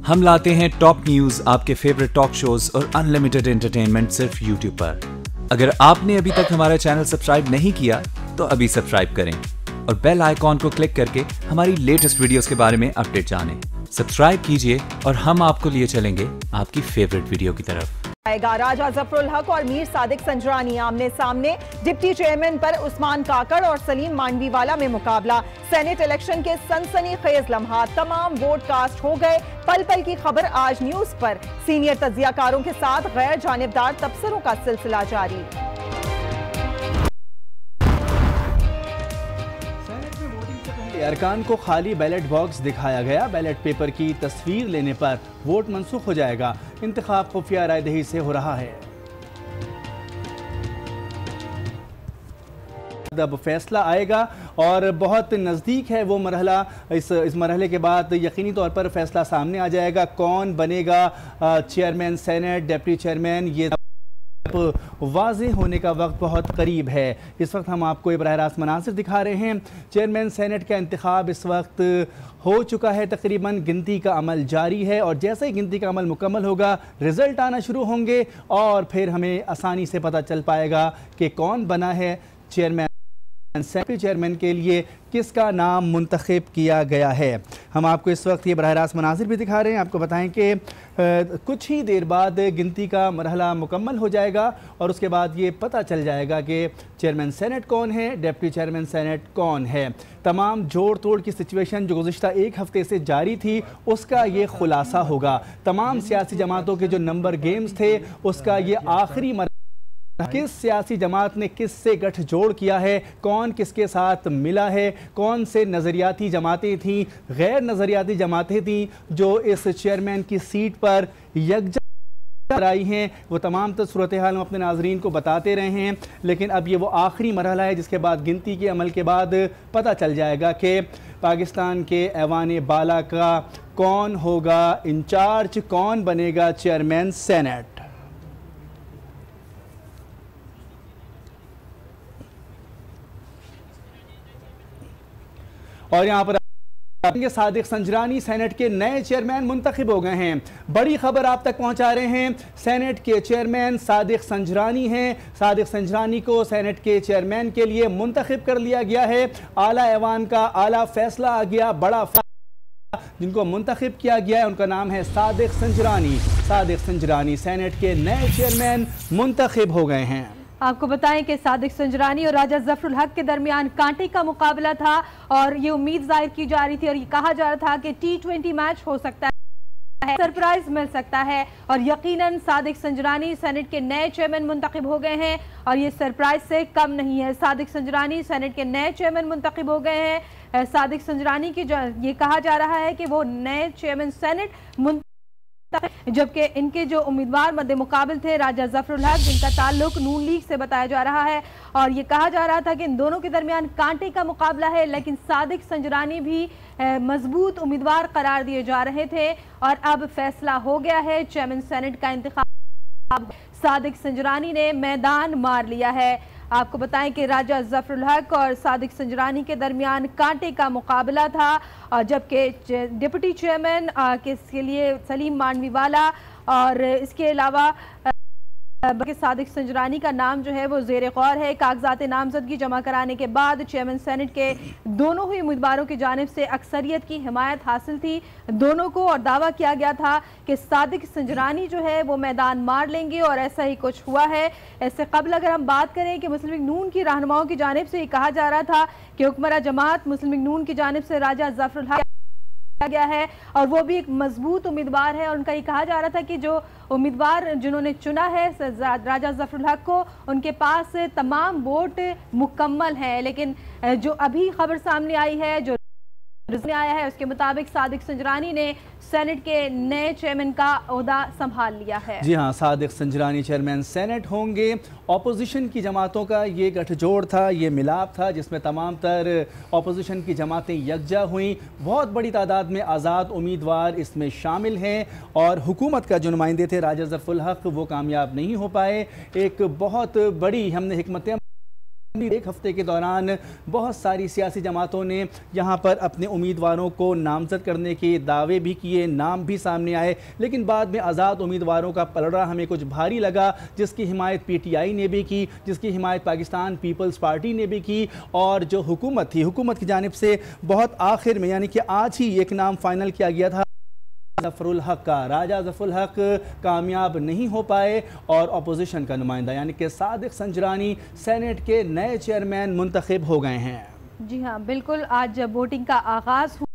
हम लाते हैं top news, आपके फेवरेट टॉक शोज और अनलिमिटेड एंटरटेनमेंट सिर्फ यूट्यूब पर। अगर आपने अभी तक हमारा चैनल सब्सक्राइब नहीं किया तो अभी सब्सक्राइब करें और बेल आइकॉन को क्लिक करके हमारी लेटेस्ट वीडियोस के बारे में अपडेट जानें। सब्सक्राइब कीजिए और हम आपको लिए चलेंगे आपकी फेवरेट वीडियो की तरफ। राजा जफरुल हक और मीर सादिक संजरानी आमने सामने। डिप्टी चेयरमैन पर उस्मान काकड़ और सलीम मांडवीवाला में मुकाबला। सेनेट इलेक्शन के सनसनीखेज लम्हात, तमाम वोट कास्ट हो गए। पल पल की खबर आज न्यूज पर। सीनियर तज्जियाकारों के साथ गैर जानिबदार तबसरों का सिलसिला जारी। अरकान को खाली बैलेट बॉक्स दिखाया गया। बैलेट पेपर की तस्वीर लेने पर वोट मनसूख हो जाएगा। इंतखाब खुफिया रायदही से हो रहा है। अब फैसला आएगा और बहुत नज़दीक है वो मरहला। इस मरहले के बाद यकीनी तौर पर फैसला सामने आ जाएगा। कौन बनेगा चेयरमैन सेनेट, डिप्टी चेयरमैन, ये वाज़ेह होने का वक्त बहुत करीब है। इस वक्त हम आपको बराह रास्त मनासिर दिखा रहे हैं। चेयरमैन सेनेट का इंतखाब इस वक्त हो चुका है। तकरीबन गिनती का अमल जारी है और जैसे ही गिनती का अमल मुकम्मल होगा रिज़ल्ट आना शुरू होंगे और फिर हमें आसानी से पता चल पाएगा कि कौन बना है चेयरमैन। सेनेटरी चेयरमैन के लिए किसका नाम मुंतखब किया गया है। हम आपको इस वक्त ये बराह रास्त मनासिर भी दिखा रहे हैं। आपको बताएं कि कुछ ही देर बाद गिनती का मरहला मुकम्मल हो जाएगा और उसके बाद ये पता चल जाएगा कि चेयरमैन सेनेट कौन है, डिप्टी चेयरमैन सेनेट कौन है। तमाम जोड़ तोड़ की सिचुएशन जो गुज़िश्ता एक हफ्ते से जारी थी उसका ये खुलासा होगा। तमाम सियासी जमातों के जो नंबर गेम्स थे उसका ये आखिरी किस सियासी जमात ने किस से गठजोड़ किया है, कौन किसके साथ मिला है, कौन से नज़रियाती जमातें थीं, गैर नज़रियाती जमातें थीं जो इस चेयरमैन की सीट पर यकजा आई हैं, वो तमाम तो सूरत हाल हम अपने नाजरीन को बताते रहे हैं। लेकिन अब ये वो आखिरी मरहला है जिसके बाद गिनती के अमल के बाद पता चल जाएगा कि पाकिस्तान के ऐवान बाला का कौन होगा इंचार्ज, कौन बनेगा चेयरमैन सेनेट। और यहाँ पर सादिक संजरानी सेनेट के नए चेयरमैन मुंतखब हो गए हैं। बड़ी खबर आप तक पहुंचा रहे हैं। सेनेट के चेयरमैन सादिक संजरानी हैं। सादिक संजरानी को सेनेट के चेयरमैन के लिए मुंतखब कर लिया गया है। आला ऐवान का आला फैसला आ गया। बड़ा जिनको मुंतखब किया गया है उनका नाम है सादिक संजरानी। सादिक संजरानी सेनेट के नए चेयरमैन मुंतखब हो गए हैं। आपको बताएं कि सादिक संजरानी और राजा जफरुल हक के दरमियान कांटे का मुकाबला था और ये उम्मीद जाहिर की जा रही थी और ये कहा जा रहा था कि T20 मैच हो सकता है, सरप्राइज मिल सकता है। और यकीनन सादिक संजरानी सेनेट के नए चेयरमैन मुंतखब हो गए हैं और ये सरप्राइज से कम नहीं है। सादिक संजरानी सेनेट के नए चेयरमैन मुंतखब हो गए हैं। सादिक संजरानी की ये कहा जा रहा है कि वो नए चेयरमैन सेनेट, जबकि इनके जो उम्मीदवार मद्दे मुकाबिल थे राजा जफरुल हक, जिनका ताल्लुक नून लीग से बताया जा रहा है और ये कहा जा रहा था कि इन दोनों के दरमियान कांटे का मुकाबला है। लेकिन सादिक संजरानी भी मजबूत उम्मीदवार करार दिए जा रहे थे और अब फैसला हो गया है। चेयरमैन सेनेट का इंतखाब सादिक संजरानी ने मैदान मार लिया है। आपको बताएं कि राजा जफरुल हक और सादिक संजरानी के दरमियान कांटे का मुकाबला था और जबकि डिप्टी चेयरमैन के लिए सलीम मांडवीवाला और इसके अलावा सादिक संजरानी का नाम जो है वो ज़ेर गौर है। कागजात नामजदगी जमा कराने के बाद चेयरमैन सेनेट के दोनों ही उम्मीदवारों की जानिब से अक्सरियत की हिमायत हासिल थी दोनों को और दावा किया गया था कि सादिक संजरानी जो है वो मैदान मार लेंगे और ऐसा ही कुछ हुआ है। इससे कबल अगर हम बात करें कि मुस्लिम लीग नून की रहनुमाओं की जानिब से कहा जा रहा था कि हुक्मरान जमात मुस्लिम लीग नून की जानिब से राजा जफरुल हक गया है और वो भी एक मजबूत उम्मीदवार है और उनका ये कहा जा रहा था कि जो उम्मीदवार जिन्होंने चुना है राजा जफरुल हक को, उनके पास तमाम वोट मुकम्मल हैं। लेकिन जो अभी खबर सामने आई है, जो आया है, उसके मुताबिक सादिक संजरानी ने सेनेट के नए चेयरमैन का ओहदा संभाल लिया है। जी हाँ, सादिक संजरानी चेयरमैन सेनेट होंगे। ऑपोजिशन की जमातों का ये गठजोड़ था, ये मिलाप था जिसमें तमाम तर ऑपोजिशन की जमातें यकजा हुई। बहुत बड़ी तादाद में आज़ाद उम्मीदवार इसमें शामिल हैं और हुकूमत का जो नुमाइंदे थे राजा जफरुल हक वो कामयाब नहीं हो पाए। एक बहुत बड़ी हमने हिकमत एक हफ्ते के दौरान बहुत सारी सियासी जमातों ने यहाँ पर अपने उम्मीदवारों को नामजद करने के दावे भी किए, नाम भी सामने आए, लेकिन बाद में आज़ाद उम्मीदवारों का पलड़ा हमें कुछ भारी लगा, जिसकी हिमायत PTI ने भी की, जिसकी हिमायत पाकिस्तान पीपल्स पार्टी ने भी की, और जो हुकूमत थी, हुकूमत की जानिब से बहुत आखिर में यानी कि आज ही एक नाम फाइनल किया गया था ज़फ़रुल हक का। राजा ज़फ़रुल हक कामयाब नहीं हो पाए और अपोजिशन का नुमाइंदा यानी कि सादिक संजरानी सेनेट के नए चेयरमैन मुंतखब हो गए हैं। जी हाँ, बिल्कुल। आज जब वोटिंग का आगाज़ हुआ,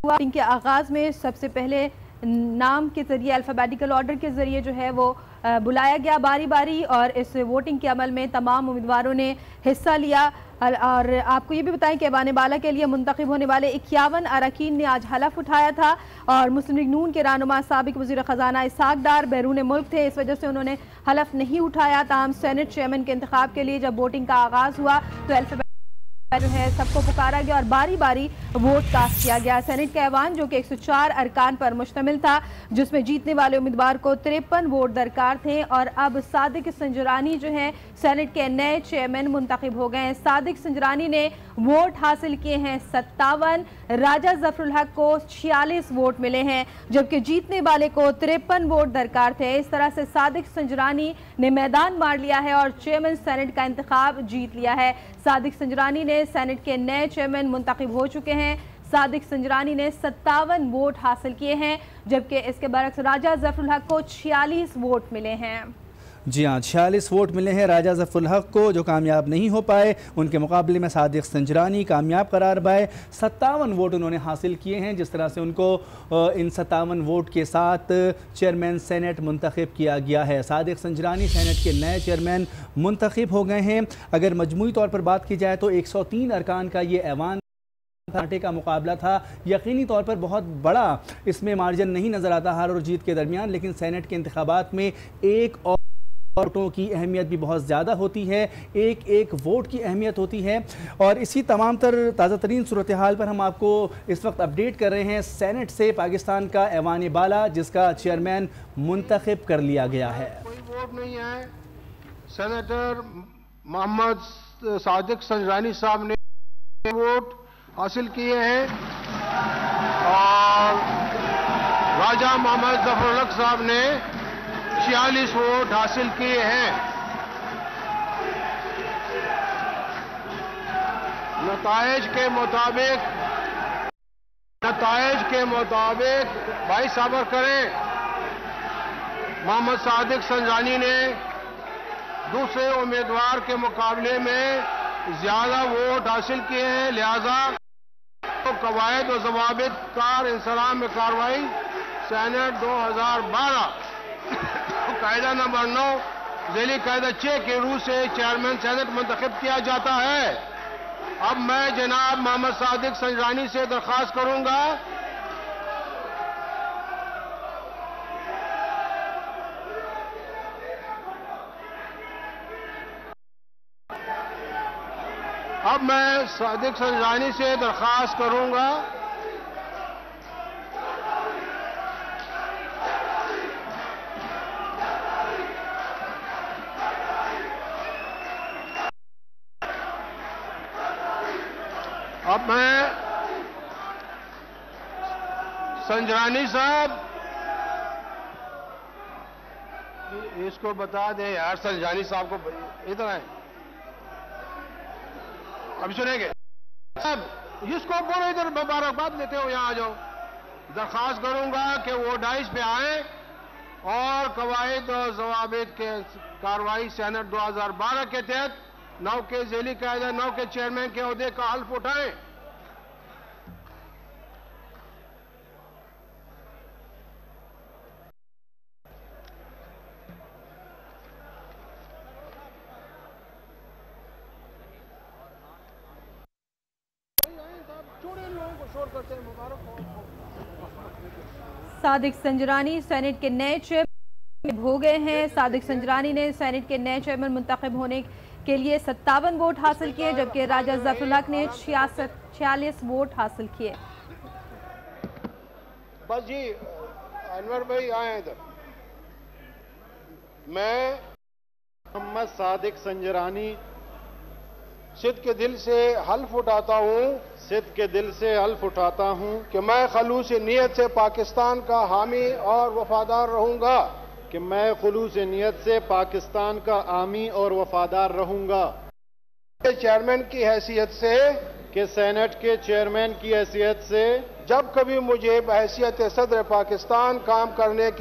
वोटिंग के आगाज़ में सबसे पहले नाम के ज़रिए अल्फ़ाबेटिकल ऑर्डर के ज़रिए जो है वो बुलाया गया बारी बारी, और इस वोटिंग के अमल में तमाम उम्मीदवारों ने हिस्सा लिया। और आपको ये भी बताएं कि ऐवान बाला के लिए मुंतखब होने वाले 51 अरकान ने आज हलफ उठाया था, और मुस्लिम लीग नून के रहनुमा साबिक वज़ीर ख़जाना इसहाक डार बैरून मुल्क थे, इस वजह से उन्होंने हलफ नहीं उठाया। ताहम सेनेट चेयरमैन के इंतखाब के लिए जब वोटिंग का आगाज़ हुआ तो जो है सबको पुकारा गया और बारी बारी वोट कास्ट किया गया। सेनेट का ऐवान जो कि 104 अरकान पर मुश्तमिल था, जिसमें जीतने वाले उम्मीदवार को 53 वोट दरकार थे, और अब सादिक संजरानी जो है सेनेट के नए चेयरमैन मुंतखब हो गए हैं। सादिक संजरानी ने वोट हासिल किए हैं 57, राजा ज़फ़रुल हक को 46 वोट मिले हैं, जबकि जीतने वाले को 53 वोट दरकार थे। इस तरह से सादिक संजरानी ने मैदान मार लिया है और चेयरमैन सेनेट का इंतखाब जीत लिया है। सादिक संजरानी ने सेनेट के नए चेयरमैन मुंतखब हो चुके हैं। सादिक संजरानी ने 57 वोट हासिल किए हैं, जबकि इसके बरक्स राजा ज़फ़रुल हक को 46 वोट मिले हैं। जी हाँ, 46 वोट मिले हैं राजा ज़फ़रुल हक को, जो कामयाब नहीं हो पाए। उनके मुकाबले में सादिक संजरानी कामयाब करार पाए, 57 वोट उन्होंने हासिल किए हैं। जिस तरह से उनको इन 57 वोट के साथ चेयरमैन सेनेट मुंतखब किया गया है। सादिक संजरानी सेनेट के नए चेयरमैन मुंतखब हो गए हैं। अगर मजमूई तौर पर बात की जाए तो 103 अरकान का ये ऐवान घाटे का मुकाबला था। यकीनी तौर पर बहुत बड़ा इसमें मार्जिन नहीं नज़र आता हार और जीत के दरमियान, लेकिन सेनेट के इंतखाबात में एक और वोटों की अहमियत भी बहुत ज़्यादा होती है, एक एक वोट की अहमियत होती है। और इसी तमाम ताज़ा तरीन सूरत हाल पर हम आपको इस वक्त अपडेट कर रहे हैं सेनेट से पाकिस्तान का ऐवान बाला, जिसका चेयरमैन मुंतखब कर लिया गया है। कोई वोट नहीं है। सेनेटर मोहम्मद सादिक संजरानी साहब ने वोट हासिल किए हैं और राजा मोहम्मद ज़फ़रुल हक साहब ने 46 वोट हासिल किए हैं। नताइज के मुताबिक भाई सब्र करें, मोहम्मद सादिक संजरानी ने दूसरे उम्मीदवार के मुकाबले में ज्यादा वोट हासिल किए हैं, लिहाजा तो कवायद और जवाबित कार इंसलाम में कार्रवाई सेनेट 2012 कायदा नंबर 9 ज़ैली कायदा 6 के रूह से चेयरमैन सेनेट मुंतखब किया जाता है। अब मैं जनाब मोहम्मद सादिक संजरानी से दरख्वास्त करूंगा अब मैं संजरानी साहब इसको बता दे यार, संजरानी साहब को इधर आए, अब सुनेंगे साहब, इसको बोलो इधर मुबारकबाद लेते हो, यहाँ आ जाओ। दरख्वास्त करूंगा कि वो डाइस पे आए और कवायद और जवाबित के कार्रवाई सेनेट 2012 के तहत 9 के ज़ैली कायदा 9 के चेयरमैन के ओहदे का हल्फ उठाएं। सादिक संजरानी सेनेट के नए चेयरमैन हो गए हैं। सादिक संजरानी ने सेनेट के नए चेयरमैन मुंतखब होने के लिए 57 वोट हासिल किए, जबकि राजा ज़फ़रुल हक ने 46 वोट हासिल किए। बस जी अनवर भाई आए इधर। मैं मोहम्मद सादिक संजरानी सिद्ध के दिल से हल्फ उठाता हूँ कि मैं खलूस नीयत से पाकिस्तान का हामी और वफादार रहूंगा। चेयरमैन की हैसियत से जब कभी मुझे बहैसियत सदर पाकिस्तान काम करने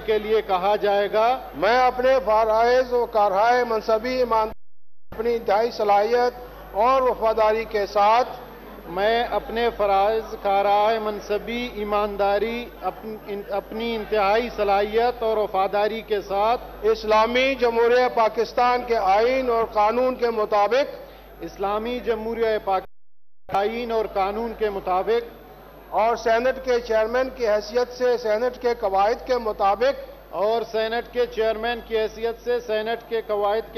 के लिए कहा जाएगा, मैं अपने फराइज़ व कारहाए मनसबी ईमानदारी अपनी इंतहाई सलाहियत और वफादारी के साथ इस्लामी जमहूरिया पाकिस्तान के आईन और कानून के मुताबिक और सेनेट के चेयरमैन की हैसियत से सेनेट के कवायद के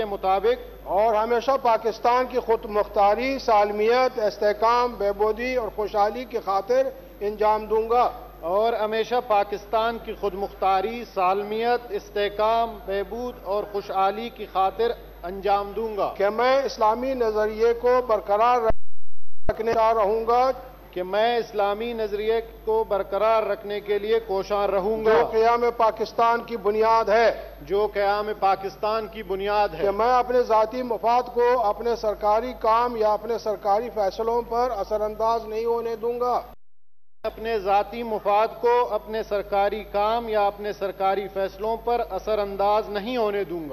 मुताबिक और हमेशा पाकिस्तान की खुद मुख्तारी, सालमियत, इस्तेहकाम, बहबूदी और खुशहाली की खातिर अंजाम दूंगा कि मैं इस्लामी नजरिए को बरकरार रखने के लिए कोशां रहूंगा, जो क़याम पाकिस्तान की बुनियाद है, कि मैं अपने ज़ाती मफाद को अपने सरकारी काम या अपने सरकारी फैसलों पर असरअंदाज नहीं होने दूंगा।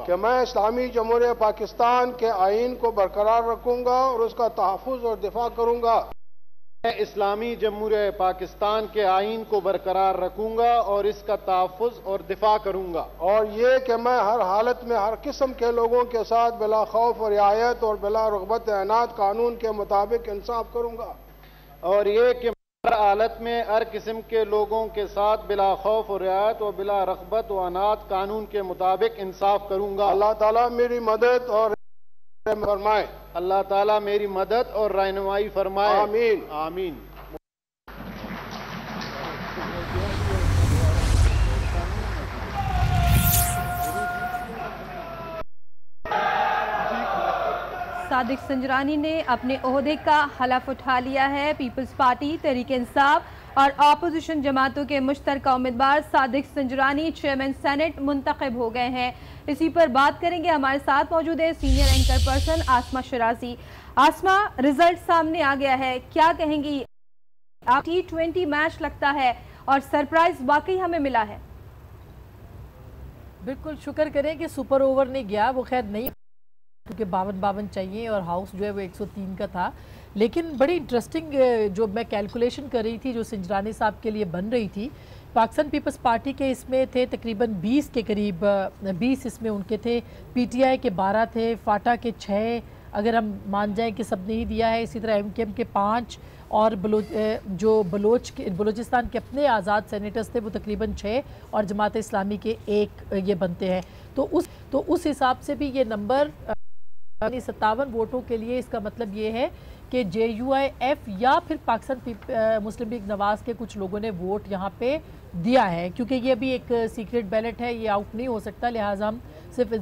कि मैं इस्लामी जमहूरिया पाकिस्तान के आईन को बरकरार रखूंगा और उसका तहफ़्फ़ुज़ और दिफा करूंगा। और ये कि मैं हर हालत में हर किस्म के लोगों के साथ बिला खौफ और रियायत और बिला रग़बत अनात कानून के मुताबिक इंसाफ करूंगा। अल्लाह ताला मेरी मदद और रहनुमाई फरमाए। आमीन। सादिक संजरानी ने अपने ओहदे का हलफ उठा लिया है। पीपल्स पार्टी, तहरीक इंसाफ और अपोजिशन जमातों के मुश्तरका उम्मीदवार सादिक संजरानी चेयरमैन सेनेट मुंतखब हो गए हैं। इसी पर बात करेंगे। हमारे साथ मौजूद है सीनियर एंकर पर्सन आसमा शराजी। आसमा, रिजल्ट सामने आ गया है, क्या कहेंगी? आप T20 मैच लगता है और सरप्राइज वाकई हमें मिला है। बिल्कुल शुक्र करें कि सुपर ओवर नहीं गया, वो खैर नहीं, क्योंकि 52 चाहिए और हाउस जो है वो 103 का था। लेकिन बड़ी इंटरेस्टिंग जो मैं कैलकुलेशन कर रही थी, जो संजरानी साहब के लिए बन रही थी, पाकिस्तान पीपल्स पार्टी के इसमें थे तकरीबन 20 के करीब, 20 इसमें उनके थे, पीटीआई के 12 थे, फाटा के 6, अगर हम मान जाएं कि सब नहीं दिया है, इसी तरह एमकेएम के 5 और बलोचिस्तान के अपने आज़ाद सेनेटर्स थे वो तकरीबन 6 और जमात इस्लामी के 1 ये बनते हैं। तो उस हिसाब से भी ये नंबर 57 वोटों के लिए, इसका मतलब ये है कि JUIF या फिर पाकिस्तान मुस्लिम लीग नवाज़ के कुछ लोगों ने वोट यहाँ पे दिया है, क्योंकि ये भी एक सीक्रेट बैलेट है, ये आउट नहीं हो सकता, लिहाजा हम सिर्फ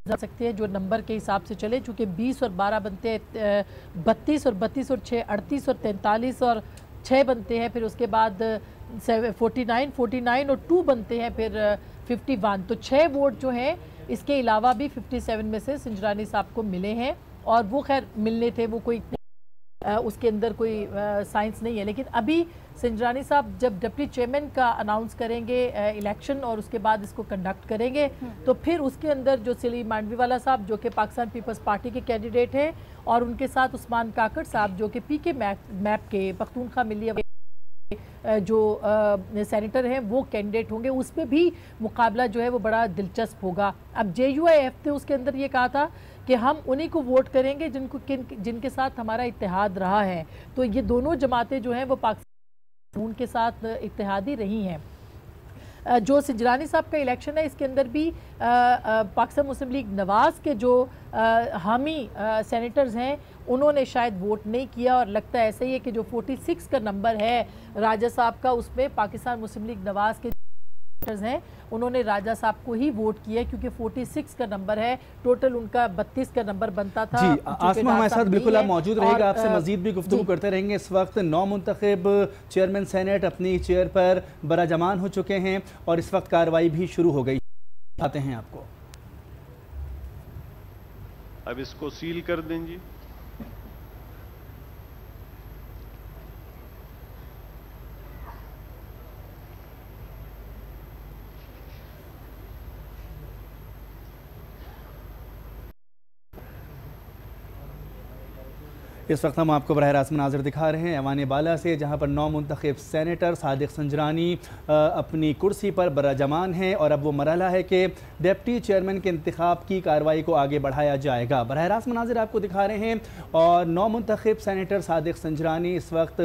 जा सकते हैं जो नंबर के हिसाब से चले, चूँकि 20 और 12 बनते हैं 32 और 32 और 6 38 और 43 और 6 बनते हैं, फिर उसके बाद 49 और 2 बनते हैं, फिर 51। तो 6 वोट जो हैं इसके अलावा भी 57 में से संजरानी साहब को मिले हैं, और वो खैर मिलने थे, वो कोई उसके अंदर कोई साइंस नहीं है। लेकिन अभी संजरानी साहब जब डिप्टी चेयरमैन का अनाउंस करेंगे इलेक्शन और उसके बाद इसको कंडक्ट करेंगे, तो फिर उसके अंदर जो सलीम मांडवीवाला साहब जो कि पाकिस्तान पीपल्स पार्टी के कैंडिडेट हैं, और उनके साथ उस्मान काकड़ साहब जो कि PK मैप के पख्तूनख्वा मिलिया जो सेनेटर हैं वो कैंडिडेट होंगे। उसमें भी मुकाबला जो है वो बड़ा दिलचस्प होगा। अब JUIF ने उसके अंदर ये कहा था कि हम उन्हीं को वोट करेंगे जिनके साथ हमारा इत्तेहाद रहा है। तो ये दोनों जमातें जो हैं वो पाकिस्तान के साथ इत्तेहादी रही हैं। जो संजरानी साहब का इलेक्शन है, इसके अंदर भी पाकिस्तान मुस्लिम लीग नवाज़ के जो हामी सेनेटर्स हैं उन्होंने शायद वोट नहीं किया, और लगता है ऐसा ही है कि जो 46 का नंबर है राजा साहब का, उसमें पाकिस्तान मुस्लिम लीग नवाज़ के हैं उन्होंने राजा साहब को ही वोट किया क्योंकि 46 का नंबर है, टोटल उनका 32 का नंबर बनता था। जी आसमा हमारे साथ बिल्कुल आप मौजूद रहेगा, आपसे मजीद भी गुफ्तगू करते रहेंगे। इस वक्त 9 मुंतखब चेयरमैन सेनेट अपनी चेयर पर बराजमान हो चुके हैं और इस वक्त कार्रवाई भी शुरू हो गई। आते हैं आपको, अब इसको सील कर दें जी। इस वक्त हम आपको बराह रास्त मनाज़िर दिखा रहे हैं ऐवान बाला से, जहां पर 9 मुंतखब सेनेटर सादिक संजरानी अपनी कुर्सी पर बराजमान हैं और अब वो मरहला है कि डिप्टी चेयरमैन के इंतखाब की कार्रवाई को आगे बढ़ाया जाएगा। बराह रास्त मनाज़िर आपको दिखा रहे हैं और 9 मुंतखब सेनेटर सादिक संजरानी इस वक्त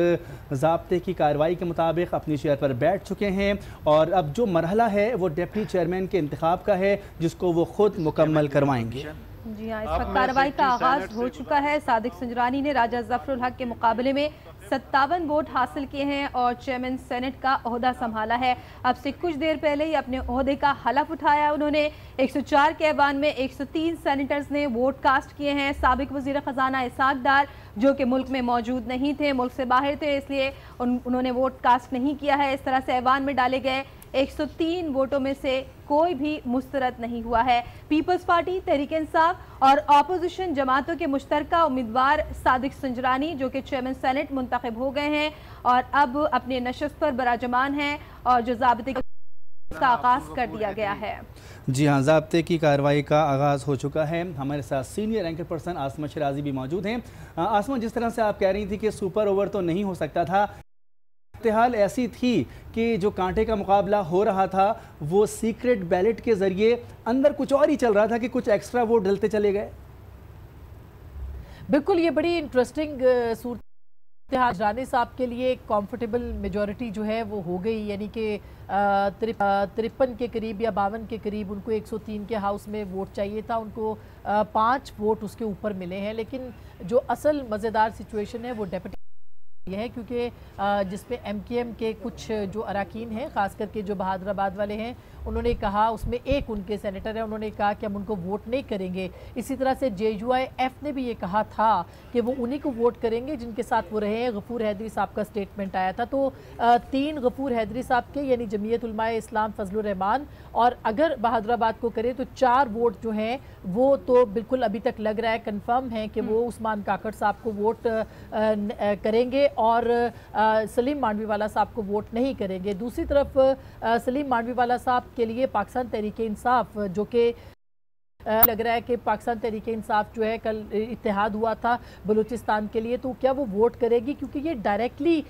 ज़ाब्ते की कार्रवाई के मुताबिक अपनी चेयर पर बैठ चुके हैं और अब जो मरहला है वो डिप्टी चेयरमैन के इंतखाब का है, जिसको वो खुद मुकम्मल करवाएंगे। जी हाँ, इस वक्त कार्रवाई का आगाज हो चुका है। सादिक संजरानी ने राजा जफरुल हक के मुकाबले में 57 वोट हासिल किए हैं और चेयरमैन सेनेट का ओहदा संभाला है। अब से कुछ देर पहले ही अपने ओहदे का हलफ उठाया उन्होंने। 104 के ऐवान में 103 सेनेटर्स ने वोट कास्ट किए हैं। साबिक वजीर खजाना इसाक डार जो कि मुल्क में मौजूद नहीं थे, मुल्क से बाहर थे, इसलिए उन्होंने वोट कास्ट नहीं किया है। इस तरह से ऐवान में डाले गए 103 वोटों में से कोई भी मुस्तरद नहीं हुआ है। पीपल्स पार्टी, तहरीक इंसाफ और अपोजिशन जमातों के मुश्तरका उम्मीदवार सादिक संजरानी जो कि चेयरमैन सेनेट मुंतखब हो गए हैं और अब अपने नशस्त पर बराजमान हैं और जो ज़ाब्ते का आगाज कर दिया गया है। जी हाँ, ज़ाब्ते की कार्रवाई का आगाज़ हो चुका है। हमारे साथ सीनियर एंकर पर्सन आसमा शराजी भी मौजूद हैं। आसमा, जिस तरह से आप कह रही थी कि सुपर ओवर तो नहीं हो सकता था, हाल ऐसी थी कि जो कांटे का मुकाबला हो रहा था वो सीक्रेट बैलेट के जरिए अंदर कुछ और ही चल रहा था कि कुछ एक्स्ट्रा वोट डलते चले गए। बिल्कुल, ये बड़ी इंटरेस्टिंग सूरत रानी साहब के लिए कंफर्टेबल मेजॉरिटी जो है वो हो गई, यानी कि 53 के करीब या 52 के करीब उनको 103 के हाउस में वोट चाहिए था, उनको 5 वोट उसके ऊपर मिले हैं। लेकिन जो असल मज़ेदार सिचुएशन है वो डेप्यूटी यह है क्योंकि जिसमें MKM के कुछ जो अरकान हैं, ख़ास करके जो बहादुराबाद वाले हैं, उन्होंने कहा, उसमें एक उनके सेनेटर है, उन्होंने कहा कि हम उनको वोट नहीं करेंगे। इसी तरह से JUIF ने भी ये कहा था कि वो उन्हीं को वोट करेंगे जिनके साथ वो रहे हैं। गफूर हैदरी साहब का स्टेटमेंट आया था, तो 3 गफूर हैदरी साहब के यानी जमीयत उलमाए इस्लाम फजलुर रहमान, और अगर बहादुराबाद को करें तो 4 वोट जो हैं वो तो बिल्कुल अभी तक लग रहा है कन्फर्म है कि वो उस्मान काकड़ साहब को वोट करेंगे और सलीम मांडवीवाला साहब को वोट नहीं करेंगे। दूसरी तरफ सलीम मांडवीवाला साहब के लिए पाकिस्तान तहरीक इंसाफ, जो कि लग रहा है कि पाकिस्तान तहरीक इंसाफ जो है कल इत्तेहाद हुआ था बलूचिस्तान के लिए, तो क्या वो वोट करेगी, क्योंकि ये डायरेक्टली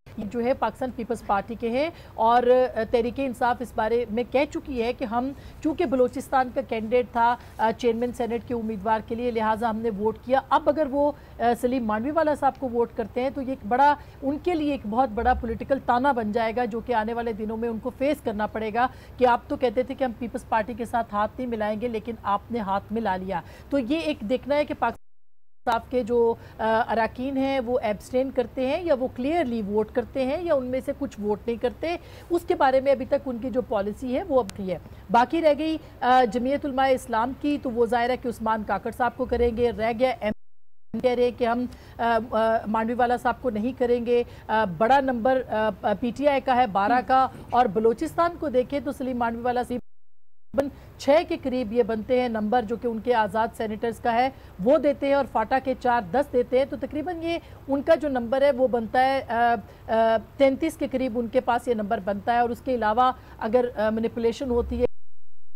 जो है पाकिस्तान पीपल्स पार्टी के हैं और तहरीक इंसाफ इस बारे में कह चुकी है कि हम चूँकि बलूचिस्तान का कैंडिडेट था चेयरमैन सेनेट के उम्मीदवार के लिए, लिहाजा हमने वोट किया। अब अगर वो सलीम मांडवीवाला साहब को वोट करते हैं तो ये एक बड़ा उनके लिए एक बहुत बड़ा पॉलिटिकल ताना बन जाएगा, जो कि आने वाले दिनों में उनको फेस करना पड़ेगा कि आप तो कहते थे कि हम पीपल्स पार्टी के साथ हाथ नहीं मिलाएंगे, लेकिन आपने हाथ मिला लिया। तो ये एक देखना है कि पाकिस्तान साहब के जो अरकान हैं वो एब्सटेन करते हैं या वो क्लियरली वोट करते हैं या उनमें से कुछ वोट नहीं करते। उसके बारे में अभी तक उनकी जो पॉलिसी है वो अब है। बाकी रह गई जमीयत उलमाए इस्लाम की, तो वो ज़ाहिर है कि उस्मान काकड़ साहब को करेंगे। रह गया कह रहे कि हम मांडवीवाला साहब को नहीं करेंगे। बड़ा नंबर PTI का है 12 का, और बलूचिस्तान को देखें तो सलीम मांडवीवाला साहब 6 के करीब ये बनते हैं नंबर, जो कि उनके आज़ाद सेनेटर्स का है वो देते हैं, और फाटा के 4-10 देते हैं। तो तकरीबन ये उनका जो नंबर है वो बनता है 33 के करीब उनके पास ये नंबर बनता है। और उसके अलावा अगर मैनिपुलेशन होती है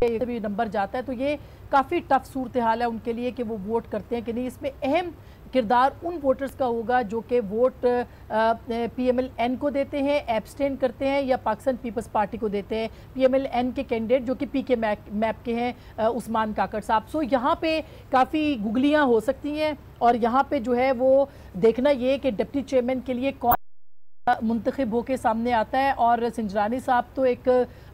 भी नंबर जाता है, तो ये काफ़ी टफ सूरत हाल है उनके लिए कि वो वोट करते हैं कि नहीं। इसमें अहम किरदार उन वोटर्स का होगा जो कि वोट PMLN को देते हैं, एब्सटेन करते हैं, या पाकिस्तान पीपल्स पार्टी को देते हैं। PMLN के कैंडिडेट जो कि PK मैप के हैं उस्मान काकड़ साहब। सो यहाँ पे काफ़ी गुगलियाँ हो सकती हैं और यहाँ पे जो है वो देखना ये कि डिप्टी चेयरमैन के लिए कौन मुंतखब होके सामने आता है। और संजरानी साहब तो एक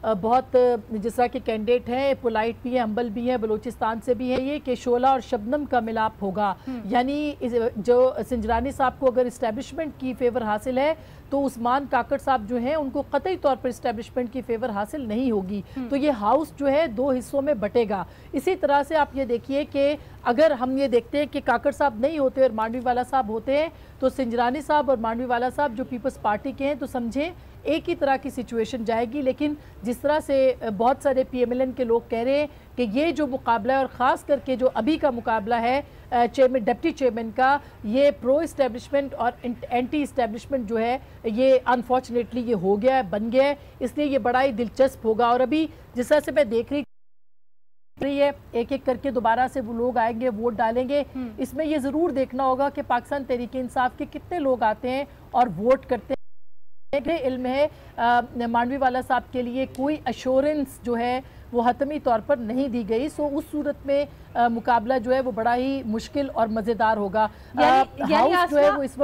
बहुत जिस तरह के कैंडिडेट हैं, पोलाइट भी हैं, हम्बल भी हैं, बलूचिस्तान से भी है ये कि शोला और शबनम का मिलाप होगा। यानी जो संजरानी साहब को अगर इस्टेब्लिशमेंट की फेवर हासिल है तो उस्मान काकड़ साहब जो हैं उनको कतई तौर पर इस्टेब्लिशमेंट की फेवर हासिल नहीं होगी। तो ये हाउस जो है 2 हिस्सों में बटेगा। इसी तरह से आप ये देखिए कि अगर हम ये देखते हैं कि काकड़ साहब नहीं होते और मांडवी वाला साहब होते हैं तो संजरानी साहब और मांडवी वाला साहब जो पीपल्स पार्टी के हैं तो समझें एक ही तरह की सिचुएशन जाएगी। लेकिन जिस तरह से बहुत सारे PMLN के लोग कह रहे हैं कि ये जो मुकाबला है और ख़ास करके जो अभी का मुकाबला है चेयरमैन डिप्टी चेयरमैन का, ये प्रो इस्टेब्लिशमेंट और एंटी इस्टेब्लिशमेंट जो है ये अनफॉर्चुनेटली ये हो गया है, बन गया है। इसलिए ये बड़ा ही दिलचस्प होगा। और अभी जिस तरह से मैं देख रही है एक एक करके दोबारा से वो लोग आएंगे, वोट डालेंगे। इसमें ये ज़रूर देखना होगा कि पाकिस्तान तहरीक इंसाफ के कितने लोग आते हैं और वोट करते हैं। इल्म है मांडवी वाला साहब के लिए कोई अश्योरेंस जो है वो हतमी तौर पर नहीं दी गई। सो उस सूरत में मुकाबला जो है वो बड़ा ही मुश्किल और मज़ेदार होगा। हाउस जो है वो इस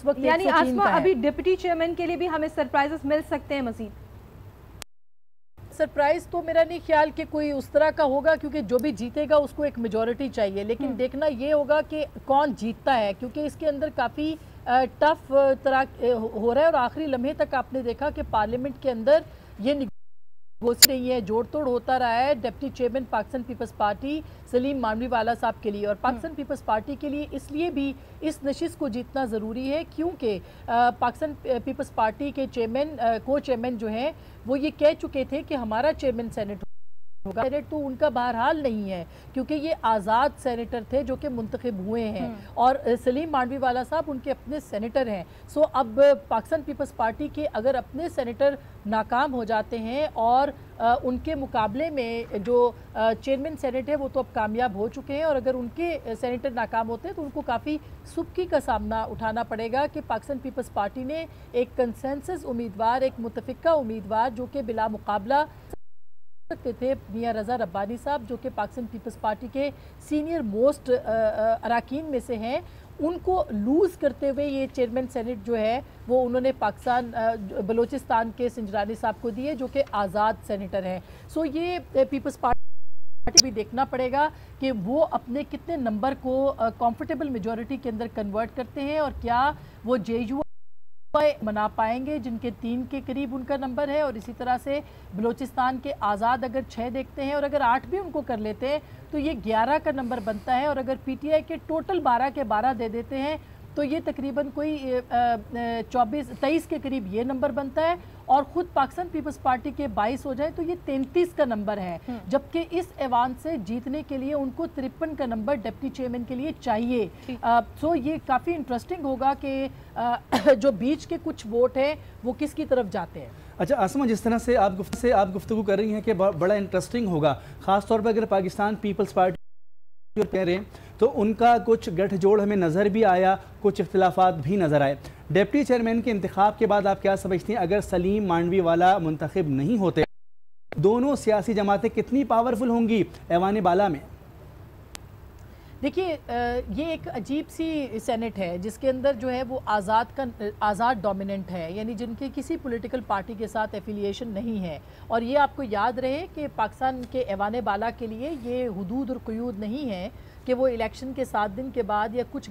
वक्त यानी आसमा अभी डिप्टी चेयरमैन के लिए भी हमें सरप्राइजेस मिल सकते हैं मज़ीद। सरप्राइज तो मेरा नहीं ख्याल कि कोई उस तरह का होगा, क्योंकि जो भी जीतेगा उसको एक मेजॉरिटी चाहिए। लेकिन देखना ये होगा कि कौन जीतता है, क्योंकि इसके अंदर काफ़ी टफ तरह हो रहा है। और आखिरी लम्हे तक आपने देखा कि पार्लियामेंट के अंदर ये घोषणा रही है, जोड़ तोड़ होता रहा है deputy chairman Pakistan Peoples Party Saleem Mandviwalla साहब के लिए। और पाकिस्तान पीपल्स पार्टी के लिए इसलिए भी इस नशिस्त को जीतना ज़रूरी है क्योंकि पाकिस्तान पीपल्स पार्टी के चेयरमैन को चेयरमैन जो हैं वो ये कह चुके थे कि हमारा चेयरमैन सेनेट होगा। सेनेट तो उनका बहरहाल नहीं है क्योंकि ये आज़ाद सेनेटर थे जो कि मुंतखब हुए हैं और सलीम मांडवी वाला साहब उनके अपने सेनेटर हैं। सो अब पाकिस्तान पीपल्स पार्टी के अगर अपने सेनेटर नाकाम हो जाते हैं और उनके मुकाबले में जो चेयरमैन सेनेट है वो तो अब कामयाब हो चुके हैं, और अगर उनके सेनेटर नाकाम होते हैं तो उनको काफ़ी सुबकी का सामना उठाना पड़ेगा कि पाकिस्तान पीपल्स पार्टी ने एक कंसेंसस उम्मीदवार, एक मुतफिका उम्मीदवार जो कि बिला मुकाबला सकते थे मियां रज़ा रब्बानी साहब जो कि पाकिस्तान पीपल्स पार्टी के सीनियर मोस्ट अरकान में से हैं, उनको लूज़ करते हुए ये चेयरमैन सेनेट जो है वो उन्होंने पाकिस्तान बलूचिस्तान के संजरानी साहब को दिए जो कि आज़ाद सेनेटर हैं। सो ये पीपल्स पार्टी भी देखना पड़ेगा कि वो अपने कितने नंबर को कंफर्टेबल मेजॉरिटी के अंदर कन्वर्ट करते हैं और क्या वो JU मना पाएंगे जिनके 3 के करीब उनका नंबर है। और इसी तरह से बलूचिस्तान के आज़ाद अगर 6 देखते हैं और अगर 8 भी उनको कर लेते हैं तो ये 11 का नंबर बनता है। और अगर PTI के टोटल 12 के 12 दे देते हैं तो ये तकरीबन कोई 23 के करीब ये नंबर बनता है। और ख़ुद पाकिस्तान पीपल्स पार्टी के 22 हो जाए तो ये 33 का नंबर है, जबकि इस ऐवान से जीतने के लिए उनको 53 का नंबर डिप्टी चेयरमैन के लिए चाहिए। सो ये काफ़ी इंटरेस्टिंग होगा कि जो बीच के कुछ वोट हैं वो किसकी तरफ जाते हैं। अच्छा आसमा, जिस तरह से आप गुफ्तगू कर रही हैं कि बड़ा इंटरेस्टिंग होगा, ख़ास तौर पर अगर पाकिस्तान पीपल्स पार्टी कह रहे हैं तो उनका कुछ गठजोड़ हमें नज़र भी आया, कुछ इख्तिलाफात भी नज़र आए। डिप्टी चेयरमैन के इंतखाब के बाद आप क्या समझती हैं, अगर सलीम मांडवी वाला मुंतखब नहीं होते दोनों सियासी जमातें कितनी पावरफुल होंगी ऐवान बाला में? देखिए ये एक अजीब सी सेनेट है जिसके अंदर जो है वो आज़ाद डोमिनेंट है, यानी जिनके किसी पॉलिटिकल पार्टी के साथ एफिलिएशन नहीं है। और ये आपको याद रहे कि पाकिस्तान के ऐवान बाला के लिए ये हुदूद और क़यूद नहीं है कि वो इलेक्शन के 7 दिन के बाद या कुछ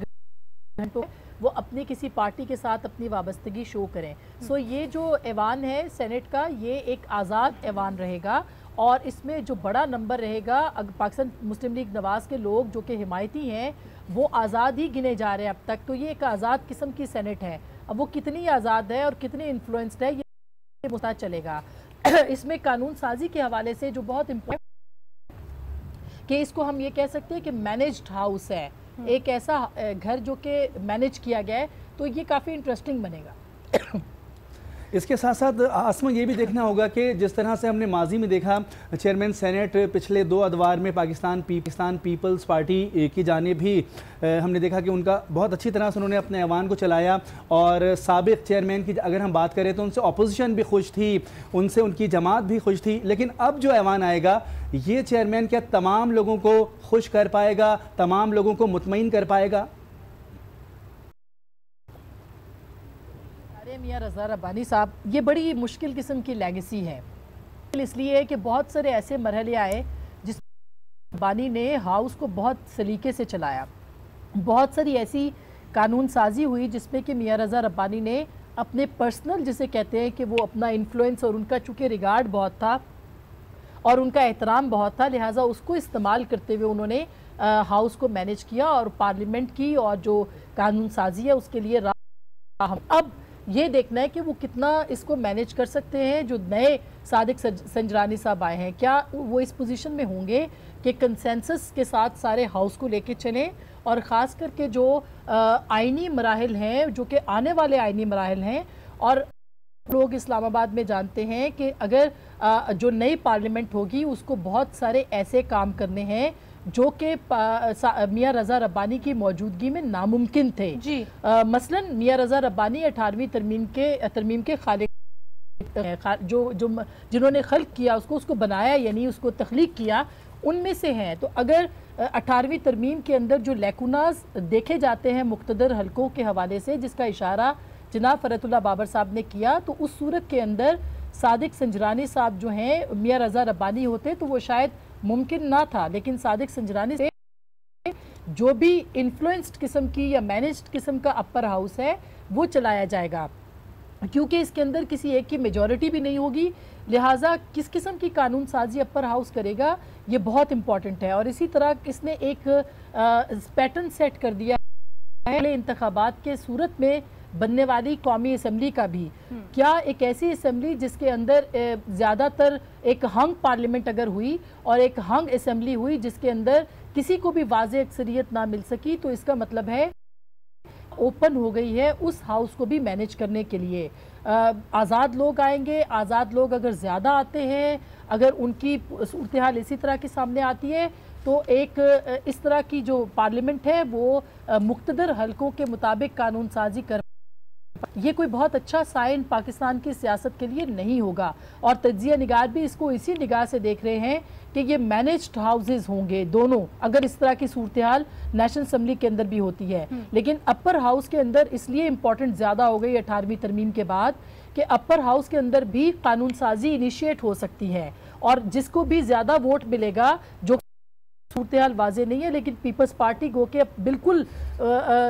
घंटों वो अपनी किसी पार्टी के साथ अपनी वाबस्तगी शो करें। सो ये जो ऐवान है सेनेट का ये एक आज़ाद ऐवान रहेगा और इसमें जो बड़ा नंबर रहेगा पाकिस्तान मुस्लिम लीग नवाज़ के लोग जो कि हिमायती हैं वो आज़ाद ही गिने जा रहे हैं अब तक। तो ये एक आज़ाद किस्म की सेनेट है। अब वो कितनी आज़ाद है और कितनी इन्फ्लुएंस्ड है ये पता चलेगा। इसमें कानून साजी के हवाले से जो बहुत इम्पोर्टेंट कि इसको हम ये कह सकते हैं कि मैनेज्ड हाउस है, एक ऐसा घर जो कि मैनेज किया गया है, तो ये काफ़ी इंटरेस्टिंग बनेगा। इसके साथ साथ आसमा ये भी देखना होगा कि जिस तरह से हमने माजी में देखा चेयरमैन सेनेट पिछले 2 अदवार में पाकिस्तान पीपल्स पार्टी की जानिब भी हमने देखा कि उनका बहुत अच्छी तरह से उन्होंने अपने ऐवान को चलाया। और साबिक चेयरमैन की अगर हम बात करें तो उनसे अपोजिशन भी खुश थी, उनसे उनकी जमात भी खुश थी। लेकिन अब जो ऐवान आएगा ये चेयरमैन क्या तमाम लोगों को खुश कर पाएगा, तमाम लोगों को मुतमईन कर पाएगा? हमारे मियां रज़ा रब्बानी साहब, ये बड़ी मुश्किल किस्म की लेगेसी है, इसलिए कि बहुत सारे ऐसे मरहले आए जिस रब्बानी ने हाउस को बहुत सलीके से चलाया। बहुत सारी ऐसी कानून साजी हुई जिसमें कि मियां रज़ा रब्बानी ने अपने पर्सनल, जिसे कहते हैं कि वो अपना इन्फ्लुएंस और उनका चूँकि रिगार्ड बहुत था और उनका एहतराम बहुत था, लिहाजा उसको इस्तेमाल करते हुए उन्होंने हाउस को मैनेज किया और पार्लियामेंट की और जो कानून साजी है उसके लिए अब ये देखना है कि वो कितना इसको मैनेज कर सकते हैं। जो नए सादिक संजरानी साहब आए हैं, क्या वो इस पोजीशन में होंगे कि कंसेंसस के साथ सारे हाउस को लेके चलें, और ख़ास करके जो आइनी मराहिल हैं, जो कि आने वाले आइनी मराहिल हैं, और लोग इस्लामाबाद में जानते हैं कि अगर जो नई पार्लियामेंट होगी उसको बहुत सारे ऐसे काम करने हैं जो कि मियां रज़ा रब्बानी की मौजूदगी में नामुमकिन थे जी। मसलन मियां रज़ा रब्बानी 18वीं तरमीम के खालिक, जिन्होंने खल्क किया उसको बनाया, यानी उसको तख्लीक किया, उनमें से हैं। तो अगर 18वीं तरमीम के अंदर जो लैकुनाज देखे जाते हैं मुख्तदर हलकों के हवाले से, जिसका इशारा जनाब फरहतुल्लाह बाबर साहब ने किया, तो उस सूरत के अंदर सादिक संजरानी साहब जो हैं मियां रज़ा रब्बानी होते तो वो शायद मुमकिन ना था, लेकिन सादिक संजरानी से जो भी इन्फ्लुएंस्ड किस्म की या मैनेज्ड किस्म का अपर हाउस है वो चलाया जाएगा, क्योंकि इसके अंदर किसी एक की मेजॉरिटी भी नहीं होगी। लिहाजा किस किस्म की कानून साजी अपर हाउस करेगा ये बहुत इंपॉर्टेंट है। और इसी तरह इसने एक पैटर्न सेट कर दिया है इंतखाबात के सूरत में बनने वाली कौमी असम्बली का भी। क्या एक ऐसी असम्बली जिसके अंदर ज़्यादातर एक हंग पार्लियामेंट अगर हुई और एक हंग असम्बली हुई जिसके अंदर किसी को भी वाज़ेह अक्सरियत ना मिल सकी, तो इसका मतलब है ओपन हो गई है उस हाउस को भी मैनेज करने के लिए। आज़ाद लोग आएंगे, आज़ाद लोग अगर ज़्यादा आते हैं, अगर उनकी सूरत हाल इसी तरह की सामने आती है, तो एक इस तरह की जो पार्लियामेंट है वो मुख्तदर हलकों के मुताबिक कानून साजी कर, ये कोई बहुत अच्छा साइन पाकिस्तान की सियासत के लिए नहीं होगा। और तज्जिया निगार भी इसको इसी निगाह से देख रहे हैं कि ये मैनेज्ड हाउसेज होंगे दोनों, अगर इस तरह की सूरत हाल नेशनल असम्बली के अंदर भी होती है। लेकिन अपर हाउस के अंदर इसलिए इम्पोर्टेंट ज़्यादा हो गई 18वीं तरमीम के बाद कि अपर हाउस के अंदर भी कानून साजी इनिशिएट हो सकती है, और जिसको भी ज़्यादा वोट मिलेगा, जो सूरत हाल वाजे नहीं है, लेकिन पीपल्स पार्टी गो के बिल्कुल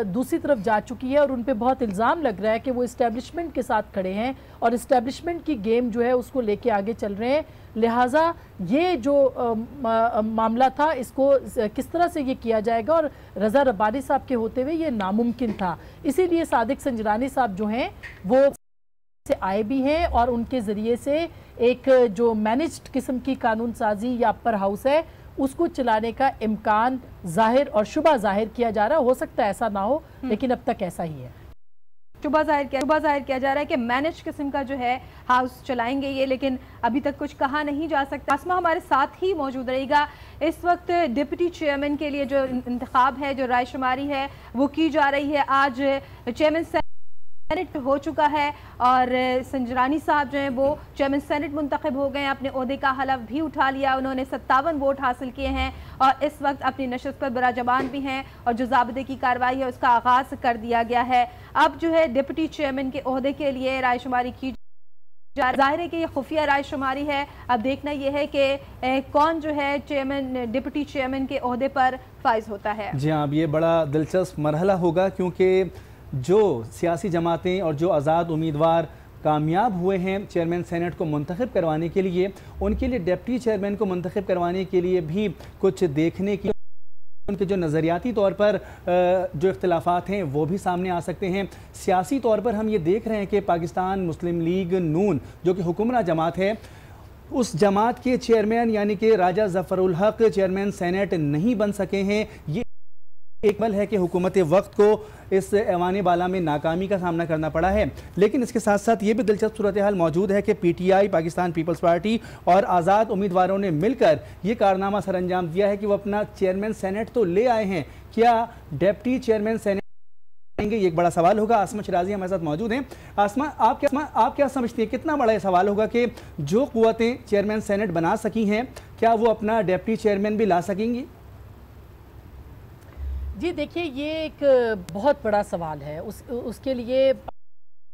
दूसरी तरफ जा चुकी है और उन पे बहुत इल्ज़ाम लग रहा है कि वो इस्टेब्लिशमेंट के साथ खड़े हैं और इस्टेब्लिशमेंट की गेम जो है उसको लेके आगे चल रहे हैं। लिहाजा ये जो मामला था इसको किस तरह से ये किया जाएगा, और रज़ा रब्बानी साहब के होते हुए ये नामुमकिन था। इसीलिए सादिक संजरानी साहब जो हैं वो से आए भी हैं और उनके ज़रिए से एक जो मैनेज्ड किस्म की कानून साजी या अपर हाउस है उसको चलाने का इम्कान जाहिर और शुबा जाहिर किया जा रहा है। हो सकता है ऐसा ना हो, लेकिन अब तक ऐसा ही है। शुबा जाहिर किया जा रहा है कि मैनेज किस्म का जो है हाउस चलाएंगे ये, लेकिन अभी तक कुछ कहा नहीं जा सकता। आसमा हमारे साथ ही मौजूद रहेगा। इस वक्त डिप्टी चेयरमैन के लिए जो इंतखाब है, जो रायशुमारी है वो की जा रही है। आज चेयरमैन सेनेट हो चुका है और संजरानी साहब जो हैं वो चेयरमैन सेनेट मुंतखब हो गए हैं, अपने ओहदे का हलफ भी उठा लिया। उन्होंने 57 वोट हासिल किए हैं और इस वक्त अपनी नशस्त पर बराजबान भी हैं और जो ज़ाब्ते की कार्रवाई है उसका आगाज कर दिया गया है। अब जो है डिप्टी चेयरमैन के ओहदे के लिए रायशुमारी की जाहिर है कि ये खुफिया रायशुमारी है। अब देखना यह है कि कौन जो है चेयरमैन डिप्टी चेयरमैन के ओहदे पर फाइज होता है। जी हाँ, अब ये बड़ा दिलचस्प मरहला होगा, क्योंकि जो सियासी जमातें और जो आज़ाद उम्मीदवार कामयाब हुए हैं चेयरमैन सेनेट को मुंतखब करवाने के लिए, उनके लिए डिप्टी चेयरमैन को मुंतखब करवाने के लिए भी कुछ देखने की, उनके जो नज़रियाती तौर पर जो इख्तिलाफात हैं वो भी सामने आ सकते हैं। सियासी तौर पर हम ये देख रहे हैं कि पाकिस्तान मुस्लिम लीग नून जो कि हुक्मरान जमात है, उस जमात के चेयरमैन यानी कि राजा ज़फ़रुल हक चेयरमैन सेनेट नहीं बन सके हैं। ये एक बल है कि हुकूमत वक्त को इस ऐवान बाला में नाकामी का सामना करना पड़ा है। लेकिन इसके साथ साथ ये भी दिलचस्प सूरत हाल मौजूद है कि PTI पाकिस्तान पीपल्स पार्टी और आज़ाद उम्मीदवारों ने मिलकर ये कारनामा सर अंजाम दिया है कि वो अपना चेयरमैन सेनेट तो ले आए हैं, क्या डिप्टी चेयरमैन सेनेट आएंगे? ये एक बड़ा सवाल होगा। आसमा शिराजी हमारे साथ मौजूद हैं। आसमा, आप क्या समझती हैं, कितना बड़ा सवाल होगा कि जो कुव्वतें चेयरमैन सेनेट बना सकी हैं, क्या वो अपना डिप्टी चेयरमैन भी ला सकेंगी? जी देखिए, ये एक बहुत बड़ा सवाल है। उसके लिए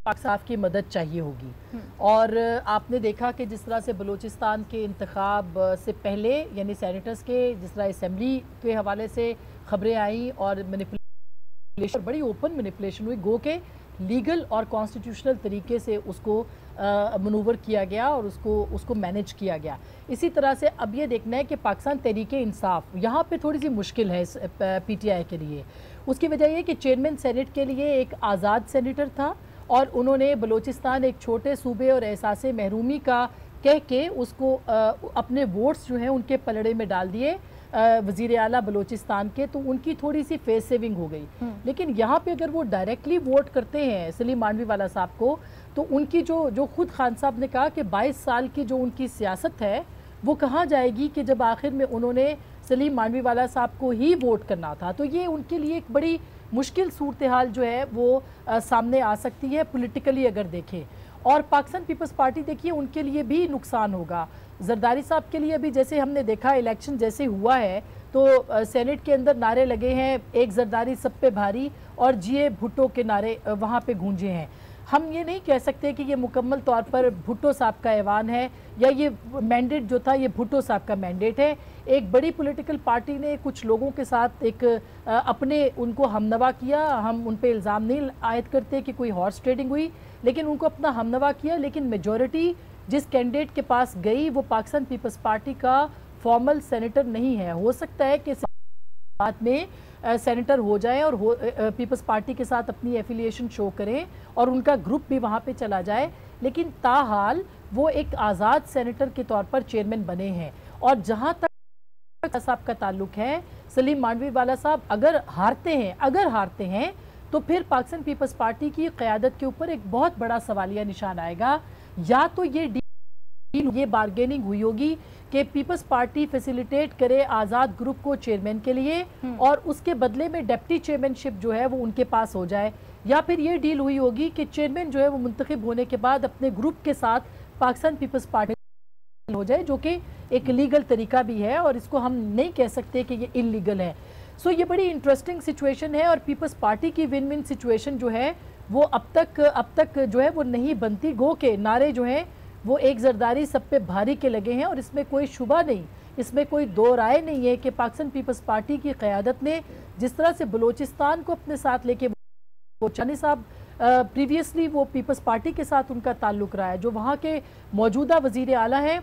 पाकिस्तान की मदद चाहिए होगी। और आपने देखा कि जिस तरह से बलूचिस्तान के इंतखाब से पहले यानी सेनेटर्स के जिस तरह असेंबली के हवाले से खबरें आई और मैनिपुलेशन, बड़ी ओपन मैनिपुलेशन हुई, गो के लीगल और कॉन्स्टिट्यूशनल तरीके से उसको मनूवर किया गया और उसको मैनेज किया गया। इसी तरह से अब ये देखना है कि पाकिस्तान तहरीक इंसाफ यहाँ पे थोड़ी सी मुश्किल है PTI के लिए। उसकी वजह यह कि चेयरमैन सेनेट के लिए एक आज़ाद सेनेटर था और उन्होंने बलूचिस्तान एक छोटे सूबे और एहसास महरूमी का कह के उसको अपने वोट्स जो हैं उनके पलड़े में डाल दिए वज़ीर आला बलूचिस्तान के, तो उनकी थोड़ी सी फेस सेविंग हो गई। लेकिन यहाँ पे अगर वो डायरेक्टली वोट करते हैं सलीम मांडवीवाला साहब को, तो उनकी जो खुद खान साहब ने कहा कि 22 साल की जो उनकी सियासत है वो कहाँ जाएगी कि जब आखिर में उन्होंने सलीम मांडवीवाला साहब को ही वोट करना था। तो ये उनके लिए एक बड़ी मुश्किल सूरत हाल जो है वो सामने आ सकती है पॉलिटिकली अगर देखें। और पाकिस्तान पीपल्स पार्टी देखिए उनके लिए भी नुकसान होगा। जरदारी साहब के लिए अभी जैसे हमने देखा इलेक्शन जैसे हुआ है तो सेनेट के अंदर नारे लगे हैं, एक जरदारी सब पे भारी और जिए भुट्टो के नारे वहाँ पे गूंजे हैं। हम ये नहीं कह सकते कि ये मुकम्मल तौर पर भुट्टो साहब का ऐवान है या ये मैंडेट जो था ये भुट्टो साहब का मैंडेट है। एक बड़ी पॉलिटिकल पार्टी ने कुछ लोगों के साथ एक अपने उनको हमनवा किया। हम उन पे इल्ज़ाम नहीं आयद करते कि कोई हॉर्स ट्रेडिंग हुई, लेकिन उनको अपना हमनवा किया। लेकिन मेजॉरिटी जिस कैंडिडेट के पास गई वो पाकिस्तान पीपल्स पार्टी का फॉर्मल सेनेटर नहीं है। हो सकता है कि बाद में सेनेटर हो जाए और पीपल्स पार्टी के साथ अपनी एफिलिएशन शो करें और उनका ग्रुप भी वहाँ पे चला जाए, लेकिन ताहाल वो एक आज़ाद सेनेटर के तौर पर चेयरमैन बने हैं। और जहाँ तक साहब का ताल्लुक है, सलीम मांडवीवाला साहब अगर हारते हैं तो फिर पाकिस्तान पीपल्स पार्टी की क़यादत के ऊपर एक बहुत बड़ा सवालिया निशान आएगा। या तो ये बार्गेनिंग हुई होगी कि पीपल्स पार्टी फैसिलिटेट करे आज़ाद ग्रुप को चेयरमैन के लिए और उसके बदले में डिप्टी चेयरमैनशिप जो है वो उनके पास हो जाए, या फिर ये डील हुई होगी कि चेयरमैन जो है वो मुंतखब होने के बाद अपने ग्रुप के साथ पाकिस्तान पीपल्स पार्टी हो जाए, जो कि एक लीगल तरीका भी है और इसको हम नहीं कह सकते कि ये इलीगल है। सो ये बड़ी इंटरेस्टिंग सिचुएशन है और पीपल्स पार्टी की विन विन सिचुएशन जो है वो अब तक जो है वो नहीं बनती। गो के नारे जो हैं वो एक जरदारी सब पे भारी के लगे हैं और इसमें कोई शुबा नहीं, इसमें कोई दो राय नहीं है कि पाकिस्तान पीपल्स पार्टी की क़यादत ने जिस तरह से बलूचिस्तान को अपने साथ लेके, वो चानी साहब प्रीवियसली वो पीपल्स पार्टी के साथ उनका ताल्लुक रहा है, जो वहाँ के मौजूदा वज़ीर आला हैं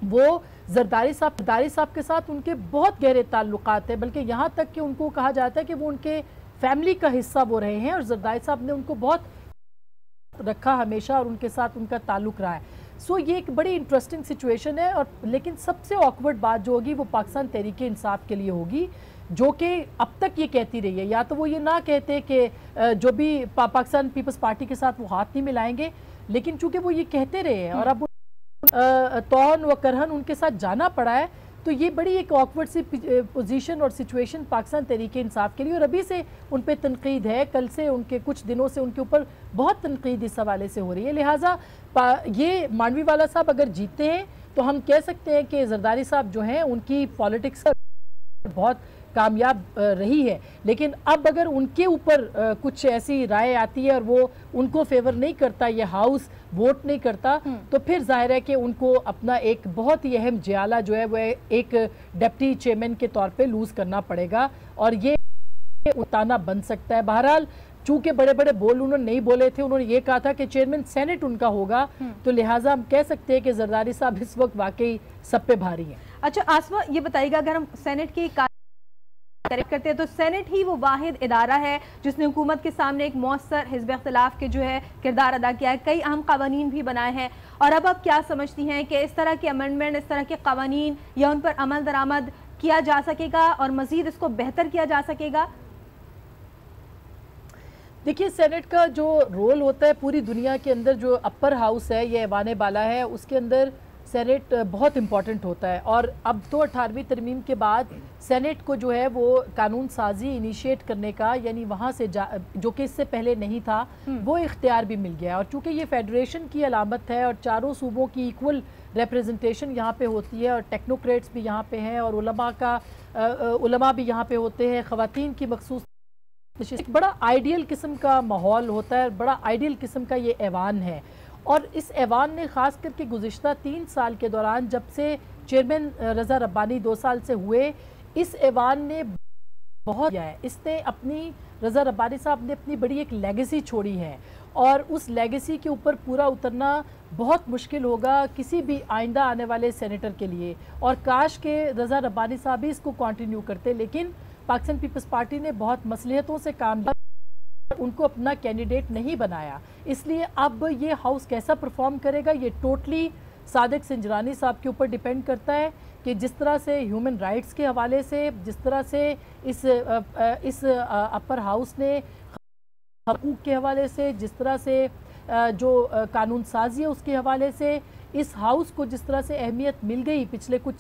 वो जरदारी साहब के साथ उनके बहुत गहरे ताल्लुकात हैं, बल्कि यहाँ तक कि उनको कहा जाता है कि वो उनके फैमिली का हिस्सा वो रहे हैं और जरदारी साहब ने उनको बहुत रखा हमेशा और उनके साथ उनका ताल्लुक रहा है। सो ये एक बड़ी इंटरेस्टिंग सिचुएशन है। और लेकिन सबसे ऑकवर्ड बात जो होगी वो पाकिस्तान तहरीक इंसाफ के लिए होगी, जो कि अब तक ये कहती रही है। या तो वो ये ना कहते कि जो भी पाकिस्तान पीपल्स पार्टी के साथ वो हाथ नहीं मिलाएंगे, लेकिन चूंकि वो ये कहते रहे हैं और अब तौन व करहन उनके साथ जाना पड़ा है, तो ये बड़ी एक ऑकवर्ड सी पोजीशन और सिचुएशन पाकिस्तान तहरीक इंसाफ के लिए। और अभी से उन पे तनकीद है, कल से उनके कुछ दिनों से उनके ऊपर बहुत तनकीद इस हवाले से हो रही है। लिहाजा ये मांडवीवाला साहब अगर जीतते हैं तो हम कह सकते हैं कि जरदारी साहब जो हैं उनकी पॉलिटिक्स बहुत कामयाब रही है। लेकिन अब अगर उनके ऊपर कुछ ऐसी राय आती है और वो उनको फेवर नहीं करता, ये हाउस वोट नहीं करता, तो फिर जाहिर है कि उनको अपना एक बहुत ही अहम जियाला जो है वह एक डिप्टी चेयरमैन के तौर पे लूज करना पड़ेगा और ये उताना बन सकता है। बहरहाल चूंकि बड़े बड़े बोल उन्होंने नहीं बोले थे, उन्होंने ये कहा था कि चेयरमैन सेनेट उनका होगा, तो लिहाजा हम कह सकते हैं कि जरदारी साहब इस वक्त वाकई सब पे भारी हैं। अच्छा आसमा, ये बताइएगा अगर हम सेनेट की करते हैं तो सेनेट ही वो वाहिद इदारा है जिसने हुकूमत के सामने एक मौसर हिज़्ब इख्तिलाफ के जो है किरदार अदा किया है, कई अहम कानून भी बनाए हैं। और अब आप क्या समझती हैं कि इस तरह के अमेंडमेंट, इस तरह के कानून या उन पर अमल दरामद किया जा सकेगा और मजीद इसको बेहतर किया जा सकेगा? देखिए, सेनेट का जो रोल होता है पूरी दुनिया के अंदर, जो अपर हाउस है ये ऐवान बाला है, उसके अंदर सेनेट बहुत इम्पॉर्टेंट होता है। और अब तो 18वीं तरमीम के बाद सेनेट को जो है वो कानून साजी इनिशिएट करने का, यानी वहाँ से जो कि इससे पहले नहीं था, वो इख्तियार भी मिल गया। और चूँकि ये फेडरेशन की अलामत है और चारों सूबों की इक्वल रिप्रेजेंटेशन यहाँ पे होती है और टेक्नोक्रेट्स भी यहाँ पे हैं और उलमा भी यहाँ पे होते हैं, ख़वातीन की मखसूस एक बड़ा आइडियल किस्म का माहौल होता है, बड़ा आइडियल किस्म का ये ऐवान है। और इस ऐवान ने ख़ास करके गुज़िश्ता 3 साल के दौरान, जब से चेयरमैन रज़ा रब्बानी 2 साल से हुए, इस ऐवान ने बहुत किया है। इसने अपनी, रज़ा रब्बानी साहब ने अपनी बड़ी एक लेगेसी छोड़ी है और उस लेगेसी के ऊपर पूरा उतरना बहुत मुश्किल होगा किसी भी आइंदा आने वाले सेनेटर के लिए। और काश के रज़ा रब्बानी साहब भी इसको कंटिन्यू करते, लेकिन पाकिस्तान पीपल्स पार्टी ने बहुत मसलियतों से काम लिया, उनको अपना कैंडिडेट नहीं बनाया। इसलिए अब ये हाउस कैसा परफॉर्म करेगा ये टोटली सादिक संजरानी साहब के ऊपर डिपेंड करता है कि जिस तरह से ह्यूमन राइट्स के हवाले से, जिस तरह से इस अपर हाउस ने हकूक़ के हवाले से, जिस तरह से जो कानून साजी है उसके हवाले से, इस हाउस को जिस तरह से अहमियत मिल गई पिछले कुछ